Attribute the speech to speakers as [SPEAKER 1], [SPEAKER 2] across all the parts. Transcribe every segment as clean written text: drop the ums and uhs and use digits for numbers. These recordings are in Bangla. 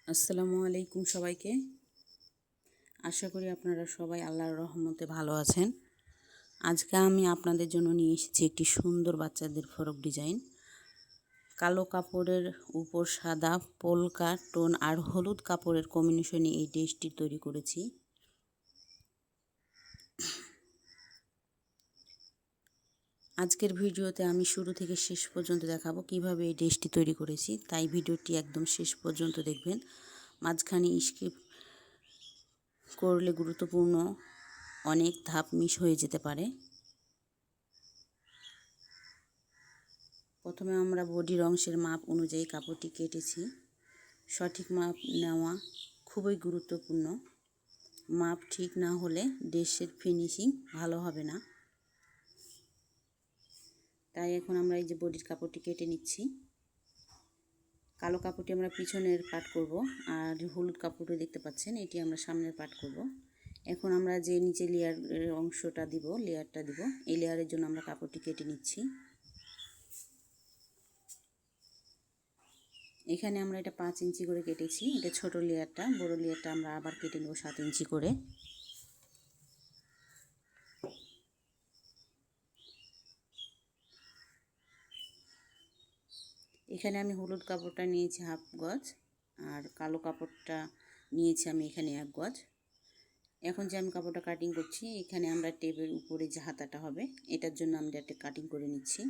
[SPEAKER 1] আসসালামু আলাইকুম সবাইকে। আশা করি আপনারা সবাই আল্লাহর রহমতে ভালো আছেন। আজকে আমি আপনাদের জন্য নিয়ে এসেছি একটি সুন্দর বাচ্চাদের ফ্রক ডিজাইন। কালো কাপড়ের উপর সাদা পোলকা টোন আর হলুদ কাপড়ের কম্বিনেশনে এই ড্রেসটি তৈরি করেছি। আজকের ভিডিওতে আমি শুরু থেকে শেষ পর্যন্ত দেখাবো কিভাবে এই ড্রেসটি তৈরি করেছি, তাই ভিডিওটি একদম শেষ পর্যন্ত দেখবেন। মাঝখানে স্কিপ করলে গুরুত্বপূর্ণ অনেক ধাপ মিস হয়ে যেতে পারে। প্রথমে আমরা বডির অংশের মাপ অনুযায়ী কাপড়টি কেটেছি। সঠিক মাপ নেওয়া খুবই গুরুত্বপূর্ণ। মাপ ঠিক না হলে ড্রেসের ফিনিশিং ভালো হবে না। তাই এখন আমরা এই যে বডির কাপড়টি কেটে নিচ্ছি। কালো কাপড়টি আমরা পিছনের পার্ট করব, আর হলুদ কাপড়টি দেখতে পাচ্ছেন এটি আমরা সামনের পার্ট করব। এখন আমরা যে নিচে লেয়ারের অংশটা দিব, লেয়ারটা দিব, এই লেয়ারের জন্য আমরা কাপড়টি কেটে নিচ্ছি। এখানে আমরা এটা 5 ইঞ্চি করে কেটেছি। এটা ছোট লেয়ারটা, বড় লেয়ারটা আমরা আবার কেটে নেব 7 ইঞ্চি করে। এখানে আমি হলুদ কাপড়টা নিয়েছি হাফ গজ, আর কালো কাপড়টা নিয়েছি আমি এখানে 1 গজ। এখন যে আমি কাপড়টা কাটিং করছি, এখানে আমরা টেপের উপরে যে হাতাটা হবে এটার জন্য আমরা একটা কাটিং করে নিচ্ছি।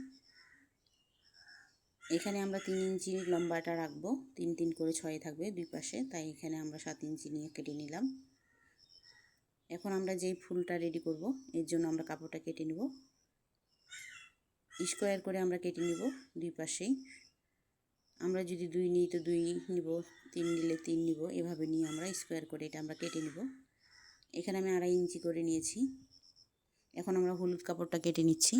[SPEAKER 1] এখানে আমরা 3 ইঞ্চি লম্বাটা রাখবো, 3 3 করে 6 থাকবে দুই পাশে, তাই এখানে আমরা 7 ইঞ্চি নিয়ে কেটে নিলাম। এখন আমরা যেই ফুলটা রেডি করব এর জন্য আমরা কাপড়টা কেটে নিব। স্কোয়ার করে আমরা কেটে নিব দুই পাশেই। আমরা যদি 2 নিই তো 2 নিব, 3 নিলে 3 নিব, এভাবে নিয়ে আমরা স্কোয়ার করে এটা আমরা কেটে নিব। এখানে আমি 2.5 ইঞ্চি করে নিয়েছি। এখন আমরা হলুদ কাপড়টা কেটে নিচ্ছি।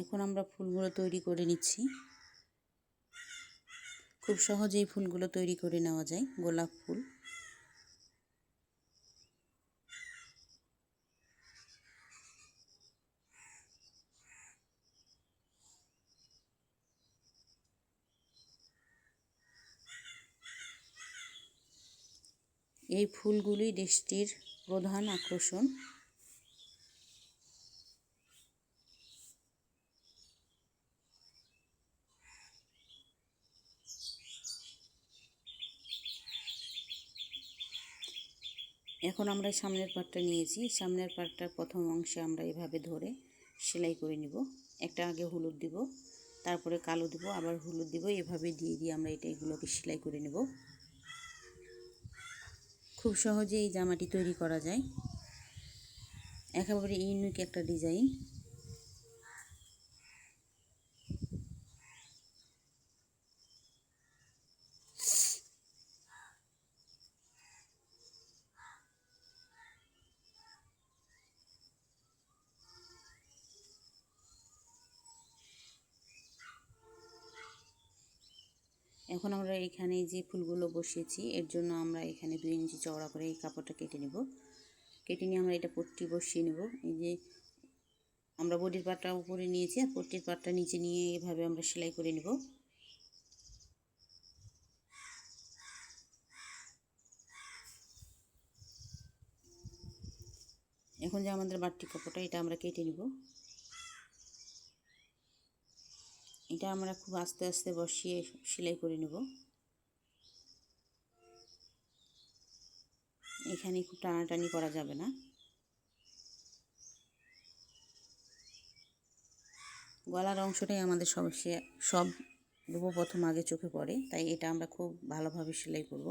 [SPEAKER 1] এখন আমরা ফুলগুলো তৈরি করে নিচ্ছি। খুব সহজেই ফুলগুলো তৈরি করে নেওয়া যায়। গোলাপ ফুল, এই ফুলগুলি দেশটির প্রধান আকর্ষণ। এখন আমরা সামনের পাটটা নিয়েছি। সামনের পাটটার প্রথম অংশে আমরা এভাবে ধরে সেলাই করে নিব। একটা আগে হলুদ দিব, তারপরে কালো দিব, আবার হলুদ দিব, এভাবে দিয়ে দিয়ে আমরা এগুলোকে সেলাই করে নেব। খুব সহজে এই জামাটি তৈরি করা যায়। একেবারে ইউনিক একটা ডিজাইন। এখন আমরা এখানে যে ফুলগুলো বসিয়েছি এর জন্য আমরা এখানে 2 ইঞ্চি চওড়া করে এই কাপড়টা কেটে নেব। কেটে নিয়ে আমরা এটা পট্টি বসিয়ে নেব। এই যে আমরা বডির পাটটা উপরে নিয়েছি আর পট্টির পাটটা নিচে নিয়ে এভাবে আমরা সেলাই করে নেব। এখন যে আমাদের বাড়তি কাপড়টা এটা আমরা কেটে নিব। এটা আমরা খুব আস্তে আস্তে বসিয়ে সেলাই করে নেব। এখানে খুব টানাটানি করা যাবে না। গলার অংশটাই আমাদের সর্বপ্রথম আগে চোখে পড়ে, তাই এটা আমরা খুব ভালোভাবে সেলাই করব।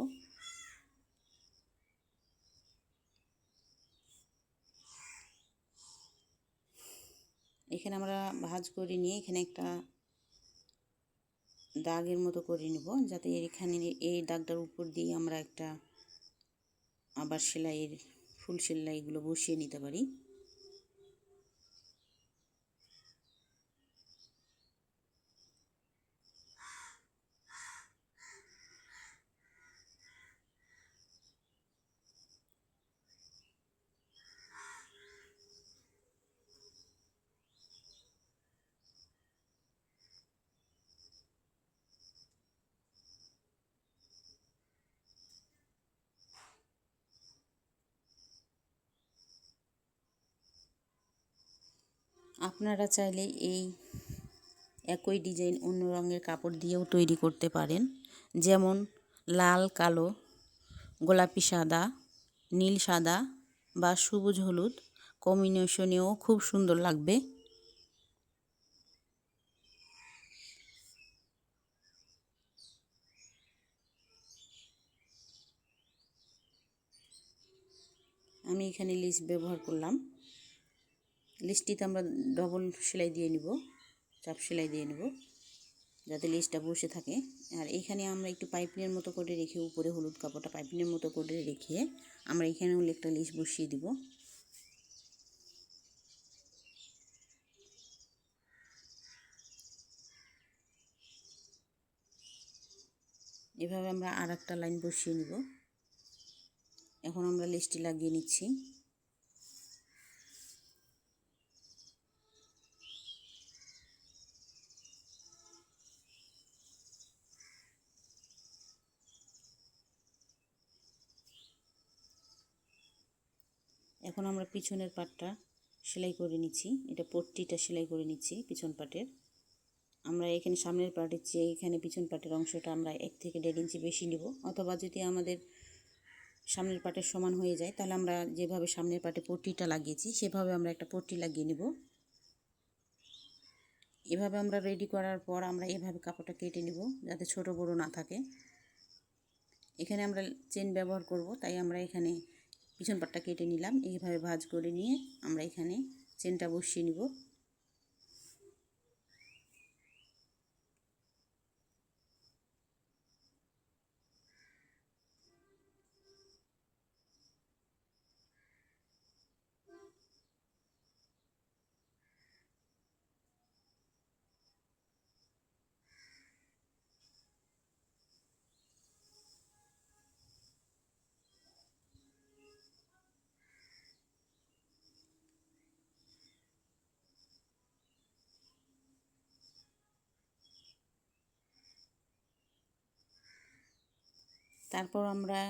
[SPEAKER 1] এখানে আমরা ভাঁজ করে নিয়ে এখানে একটা দাগের মতো করে নেব, যাতে এখানে এই দাগটার উপর দিয়ে আমরা একটা আবার সেলাইয়ের ফুল সেলাইগুলো বসিয়ে নিতে পারি। আপনারা চাইলে এই একই ডিজাইন অন্য রঙের কাপড় দিয়েও তৈরি করতে পারেন, যেমন লাল কালো, গোলাপি সাদা, নীল সাদা বা সবুজ হলুদ কম্বিনেশনেও খুব সুন্দর লাগবে। আমি এখানে লেস ব্যবহার করলাম। লেসটিতে আমরা ডবল সেলাই দিয়ে নিব, চাপ সেলাই দিয়ে নেব যাতে লেসটা বসে থাকে। আর এখানে আমরা একটু পাইপিনের মতো করে রেখে, উপরে হলুদ কাপড়টা পাইপিনের মতো করে রেখে আমরা এখানেও একটা লেস বসিয়ে দিব। এভাবে আমরা আর একটা লাইন বসিয়ে নিব। এখন আমরা লেসটি লাগিয়ে নিচ্ছি। এখন আমরা পিছনের পাটটা সেলাই করে নিচ্ছি, এটা পট্টিটা সেলাই করে নিচ্ছি পিছন পাটের। আমরা এখানে সামনের পাটের চেয়ে এখানে পিছন পাটের অংশটা আমরা 1 থেকে 1.5 ইঞ্চি বেশি নিব, অথবা যদি আমাদের সামনের পাটের সমান হয়ে যায় তাহলে আমরা যেভাবে সামনের পাটে পট্টিটা লাগিয়েছি সেভাবে আমরা একটা পট্টি লাগিয়ে নেব। এভাবে আমরা রেডি করার পর আমরা এভাবে কাপড়টা কেটে নিব যাতে ছোট বড় না থাকে। এখানে আমরা চেন ব্যবহার করব, তাই আমরা এখানে পিছন পাটটা কেটে নিলাম। এইভাবে ভাঁজ করে নিয়ে আমরা এখানে চেনটা বসিয়ে নিব। তারপর আমরা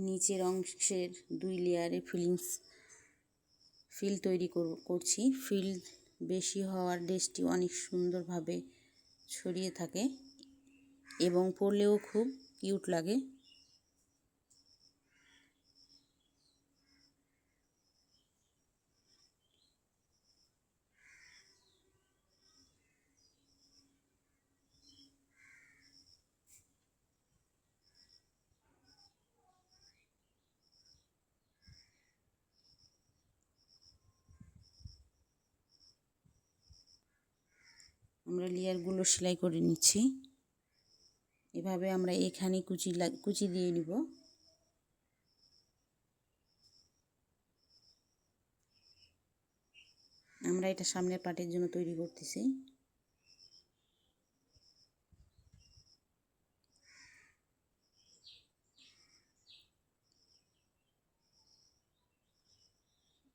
[SPEAKER 1] নিচের অংশের 2 লেয়ারে ফিল তৈরি করছি। ফিল বেশি হওয়ার ড্রেসটি অনেক সুন্দরভাবে ছড়িয়ে থাকে এবং পরলেও খুব কিউট লাগে। আমরা লেয়ারগুলো সেলাই করে নিচ্ছি। এভাবে আমরা এখানে কুচি দিয়ে নিব। আমরা এটা সামনের পাটের জন্য তৈরি করতেছি।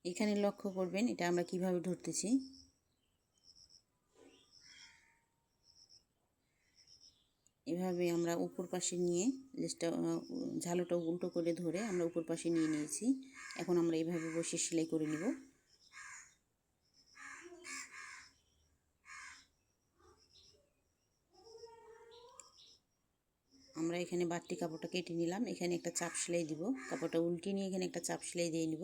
[SPEAKER 1] এখানে লক্ষ্য করবেন এটা আমরা কিভাবে ধরতেছি। এভাবে আমরা উপর পাশে নিয়ে লেসটা ঝালুটা উল্টো করে ধরে আমরা উপর পাশে নিয়ে নিয়েছি। এখন আমরা এইভাবে বসে সেলাই করে নিব। আমরা এখানে বাড়তি কাপড়টা কেটে নিলাম, এখানে একটা চাপ সেলাই দিব। কাপড়টা উল্টে নিয়ে এখানে একটা চাপ সেলাই দিয়ে নিব।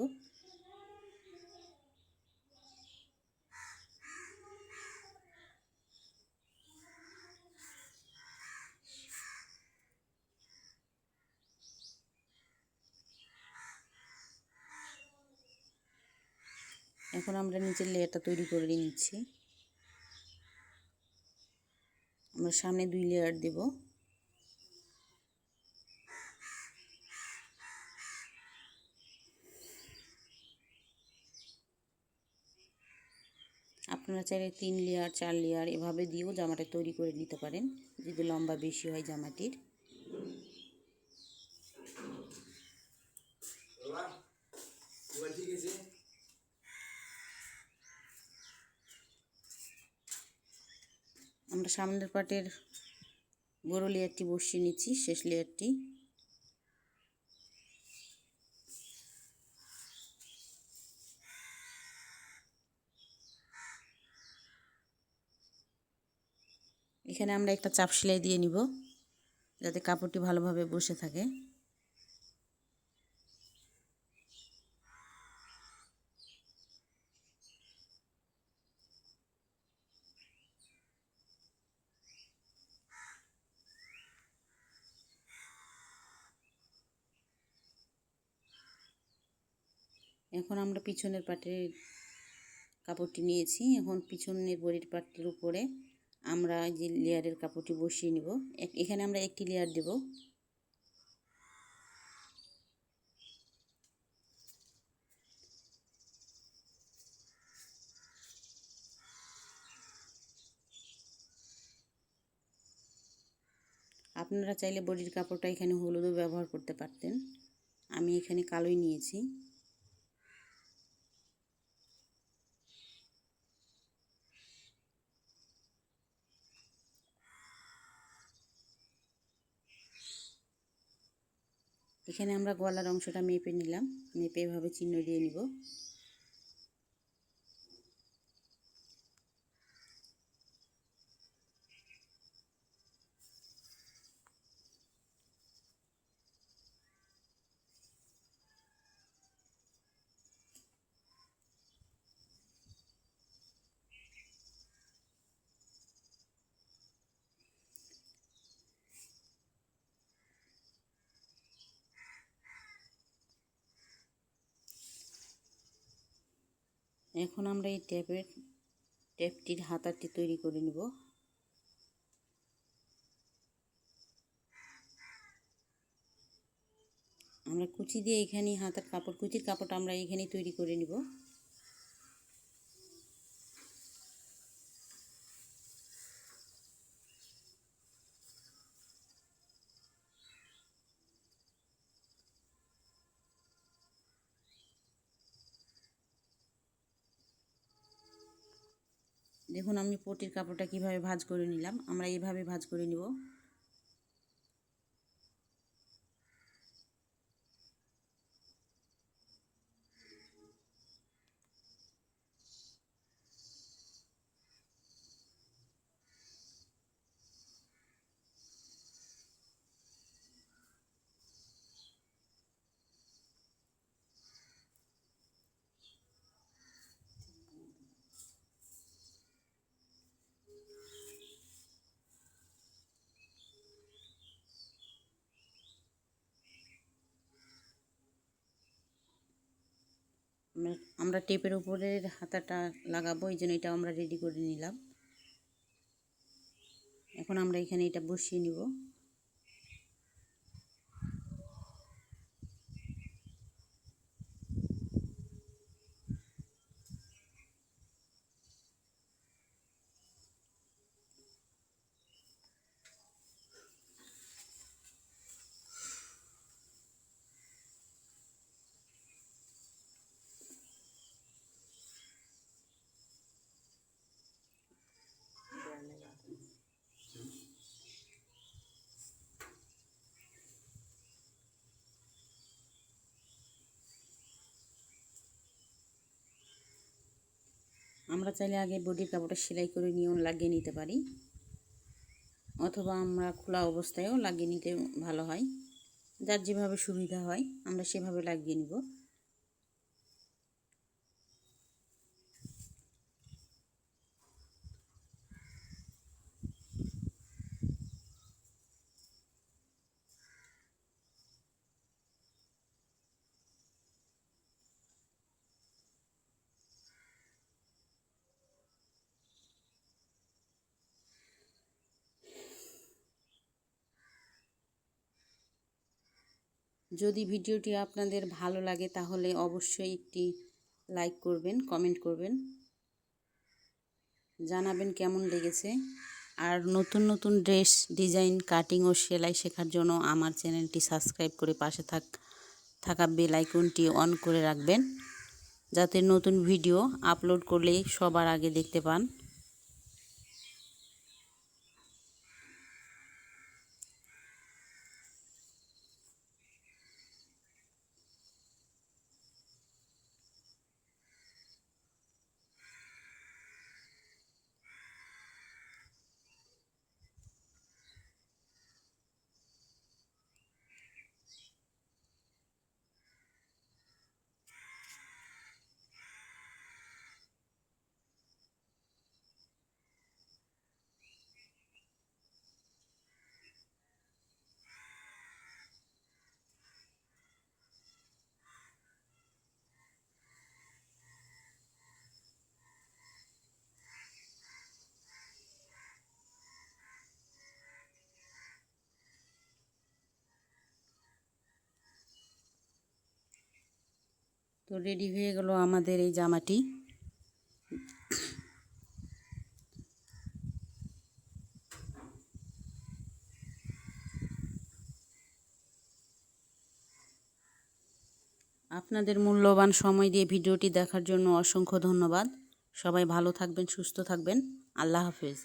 [SPEAKER 1] এখন আমরা নিচের লেয়ারটা তৈরি করে নিচ্ছি। আমরা সামনে 2 লেয়ার দেব। আপনারা চাইলে 3 লেয়ার 4 লেয়ার এভাবে দিয়েও জামাটা তৈরি করে নিতে পারেন যদি লম্বা বেশি হয় জামাটির। আমরা সামনের পাটের বড় লেয়ারটি বসিয়ে নিচ্ছি, শেষ লেয়ারটি। এখানে আমরা একটা চাপ সেলাই দিয়ে নিব যাতে কাপড়টি ভালোভাবে বসে থাকে। এখন আমরা পিছনের পাটের কাপড়টি নিয়েছি। এখন পিছনের বডির পাটটির উপরে আমরা যে লেয়ারের কাপড়টি বসিয়ে নিব। এখানে আমরা একটি লেয়ার দেব। আপনারা চাইলে বডির কাপড়টা এখানে হলুদও ব্যবহার করতে পারতেন, আমি এখানে কালোই নিয়েছি। এখানে আমরা গলার অংশটা মেপে নিলাম, মেপে এভাবে চিহ্ন দিয়ে নিব। এখন আমরা এই টেপটির হাতাটি তৈরি করে নিব। আমরা কুচি দিয়ে এখানে হাতার কাপড়, কুচির কাপড়টা আমরা এখানেই তৈরি করে নিব। দেখুন আমি পটির কাপড়টা কিভাবে ভাঁজ করে নিলাম, আমরা এইভাবে ভাঁজ করে নিব। আমরা টেপের উপরের হাতাটা লাগাবো, এই জন্য এটা আমরা রেডি করে নিলাম। এখন আমরা এখানে এটা বসিয়ে নিব। আমরা চাইলে আগে বডির কাপড়টা সেলাই করে নিয়েও লাগিয়ে নিতে পারি, অথবা আমরা খোলা অবস্থায়ও লাগিয়ে নিতে ভালো হয়। যার যেভাবে সুবিধা হয় আমরা সেভাবে লাগিয়ে নিব। যদি ভিডিওটি আপনাদের ভালো লাগে তাহলে অবশ্যই একটি লাইক করবেন, কমেন্ট করবেন, জানাবেন কেমন লেগেছে। আর নতুন নতুন ড্রেস ডিজাইন, কাটিং ও সেলাই শেখার জন্য আমার চ্যানেলটি সাবস্ক্রাইব করে পাশে থাকা বেল আইকনটি অন করে রাখবেন, যাতে নতুন ভিডিও আপলোড করলে সবার আগে দেখতে পান। তো রেডি হয়ে গেল আমাদের এই জামাটি। আপনাদের মূল্যবান সময় দিয়ে ভিডিওটি দেখার জন্য অসংখ্য ধন্যবাদ। সবাই ভালো থাকবেন, সুস্থ থাকবেন। আল্লাহ হাফেজ।